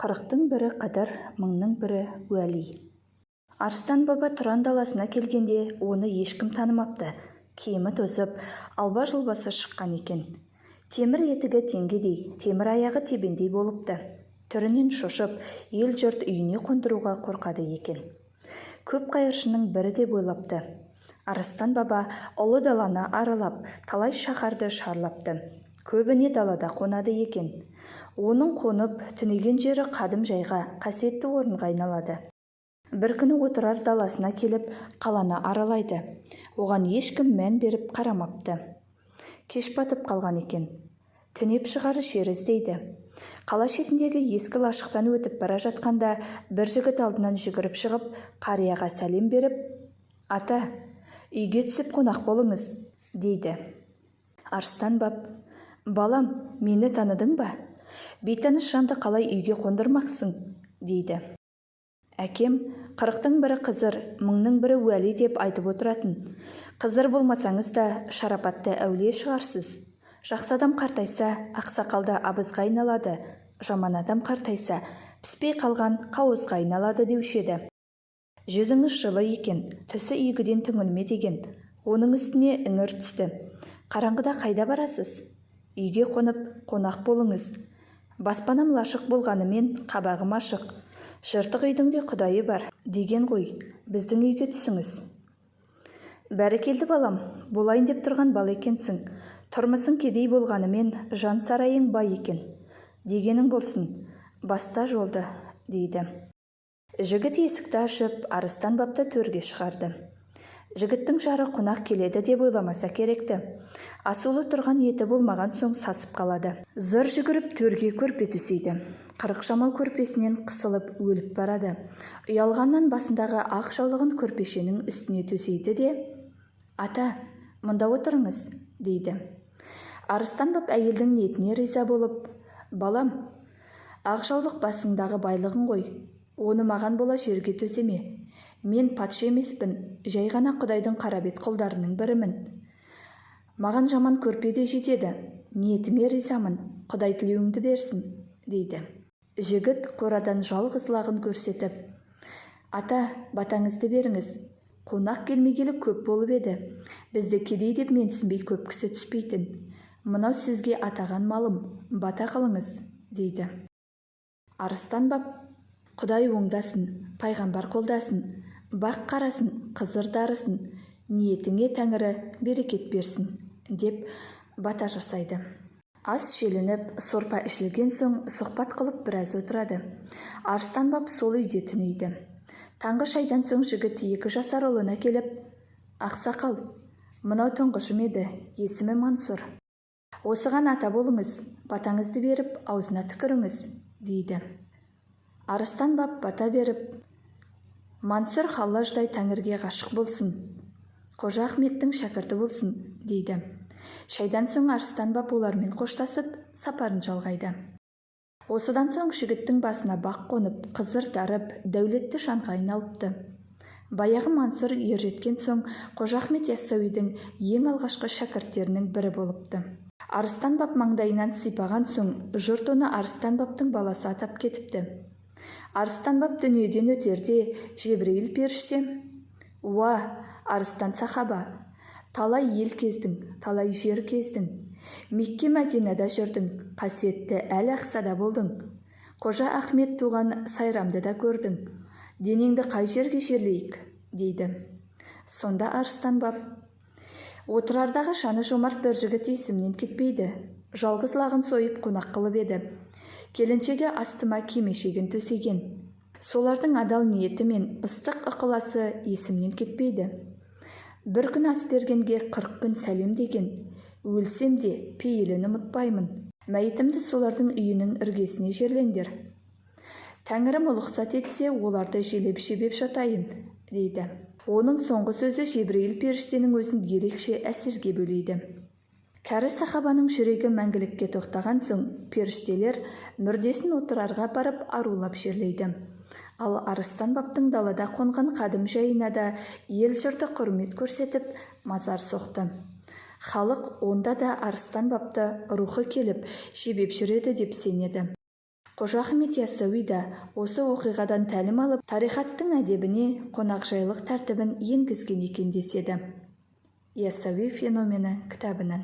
Қырықтың бірі қыдыр, мыңның бірі уәли. Арыстан баба Тұран даласына келгенде оны ешкім танымапты. Киімі тозып, алба-жұлбасы шыққан екен. Темір етігі теңгедей, темір аяғы тебендей болыпты. Түрінен шошып, ел-жұрт үйіне қондыруға қорқады екен. Көп қайыршының бірі де ойлапты. Арыстан баба ұлы даланы аралап, талай шаһарды шарлапты. Көбіне далада қонады екен. Оның қонып, түнеген жері қадым жайға, қасиетті орынға айналады. Бір күні отырар даласына келіп, қаланы аралайды. Оған ешкім мән беріп қарамапты. Кеш батып қалған екен. Түнеп шығары жер іздейді. Қала шетіндегі ескі лашықтан өтіп бара жатқанда, бір жігіт алдынан жүгіріп шығып, қарияға сәлем беріп, «Ата, үйге түсіп қонақ болыңыз», дейді. Арыстан бап, «Балам, мені таныдың ба? Бейтаныс жанды қалай үйге қондырмақсың?» дейді. Әкем, қырықтың бірі қызыр, мыңның бірі уәли деп айтып отыратын. Қызыр болмасаңыз да шарапатты әулие шығарсыз. Жақсы адам қартайса, ақсақалда абызға айналады. Жаман адам қартайса, піспей қалған қауызға айналады деуші еді. Жүзіңіз жылы екен, түсі үйгіден түңілме деген. Оның үстіне іңір түсті. Қараңғыда қайда барасыз? Үйге қонып, қонақ болыңыз. Баспанам лашық болғанымен қабағым ашық. Жыртық үйдің де құдайы бар, деген ғой. Біздің үйге түсіңіз. Бәрекелді балам, болайын деп тұрған бал екенсің. Тұрмысың кедей болғанымен жан сарайың бай екен. Дегенің болсын, баста жолды, дейді. Жігіт есікті ашып, Арыстан бапты төрге шығарды. Жігіттің жары қонақ келеді деп ойламаса керекті. Асулы тұрған еті болмаған соң сасып қалады. Зыр жүгіріп төрге көрпе төсейді. Қырық жамау көрпесінен қысылып өліп барады. Ұялғаннан басындағы ақ жаулығын көрпешенің үстіне төсейді де, «Ата, мұнда отырыңыз», дейді. Арыстан бап әйелдің ниетіне риза болып, «Балам, ақ жаулық басыңдағы байлығың ғой. Оны маған бола жерге төсеме. Мен патша емеспін, жай ғана Құдайдың қарабет құлдарының бірімін. Маған жаман көрпе де жетеді. Ниетіңе ризамын, Құдай тілеуіңді берсін», дейді. Жігіт қорадан жалғыз лағын көрсетіп, «Ата, батаңызды беріңіз. Қонақ келмегелі көп болып еді. Бізді кедей деп менсінбей көп кісі түспейтін. Мынау сізге атаған малым, бата қылыңыз», дейді. Арыстан бап, «Құдай оңдасын, пайғамбар қолдасын, бақ қарасын, қызыр дарысын, ниетіңе Тәңірі берекет берсін», деп бата жасайды. Ас шелініп, сорпа ішілген соң сұхбат қылып біраз отырады. Арыстан бап сол үйде түнейді. Таңғы шайдан соң жігіт 2 жасар ұлына келіп, «Ақсақал, мынау тұңғышым еді, есімі Мансұр. Осыған ата болыңыз, батаңызды беріп, аузына түкіріңіз», дейді. Арыстан бап бата беріп, «Мансұр Халлаждай Тәңірге ғашық болсын, Қожа Ахметтің шәкірті болсын», дейді. Шайдан соң Арыстан бап олармен қоштасып, сапарын жалғайды. Осыдан соң жігіттің басына бақ қонып, қызыр дарып, дәулетті жанға айналыпты. Баяғы Мансұр ержеткен соң Қожа Ахмет Яссауидің ең алғашқы шәкірттерінің бірі болыпты. Арыстан бап маңдайынан сипаған соң, жұрт оны Арыстан баптың баласы атап кетіпті. Арыстан бап дүниеден өтерде Жебірейіл періште, «Уа, Арыстан сахаба, талай ел кездің, талай жер кездің. Мекке Мәдинада жүрдің, қасиетті Әл-Ақсада болдың. Қожа Ахмет туған сайрамды да көрдің. Денеңді қай жерге жерлейік?» дейді. Сонда Арыстан бап, отырардағы жаны жомарт бір жігіт есімнен кетпейді. Жалғыз лағын сойып қонақ қылып еді. Келіншегі астыма кимешегін төсеген. Солардың адал ниеті мен ыстық ықыласы есімнен кетпейді. Бір күн ас бергенге 40 күн сәлем деген. Өлсем де пейілін ұмытпаймын. Мәйітімді солардың үйінің іргесіне жерлеңдер. Тәңірім ұлықсат етсе, оларды желеп-жебеп жатайын, дейді. Оның соңғы сөзі Жебірейіл періштенің өзін ерекше әсерге бөлейді. Кәрі сахабаның жүрегі мәңгілікке тоқтаған соң, періштелер мүрдесін отырарға барып арулап жерлейді. Ал Арыстан баптың далада қонған қадым жайына да ел жұрты құрмет көрсетіп, мазар соқты. Халық онда да Арыстан бапты рухы келіп, жебеп жүреді деп сенеді. Қожа Ахмет Яссауи да осы оқиғадан тәлім алып, тарихаттың әдебіне қонақжайлық тәртібін енгізген екен деседі. Яссауи феномені кітабынан.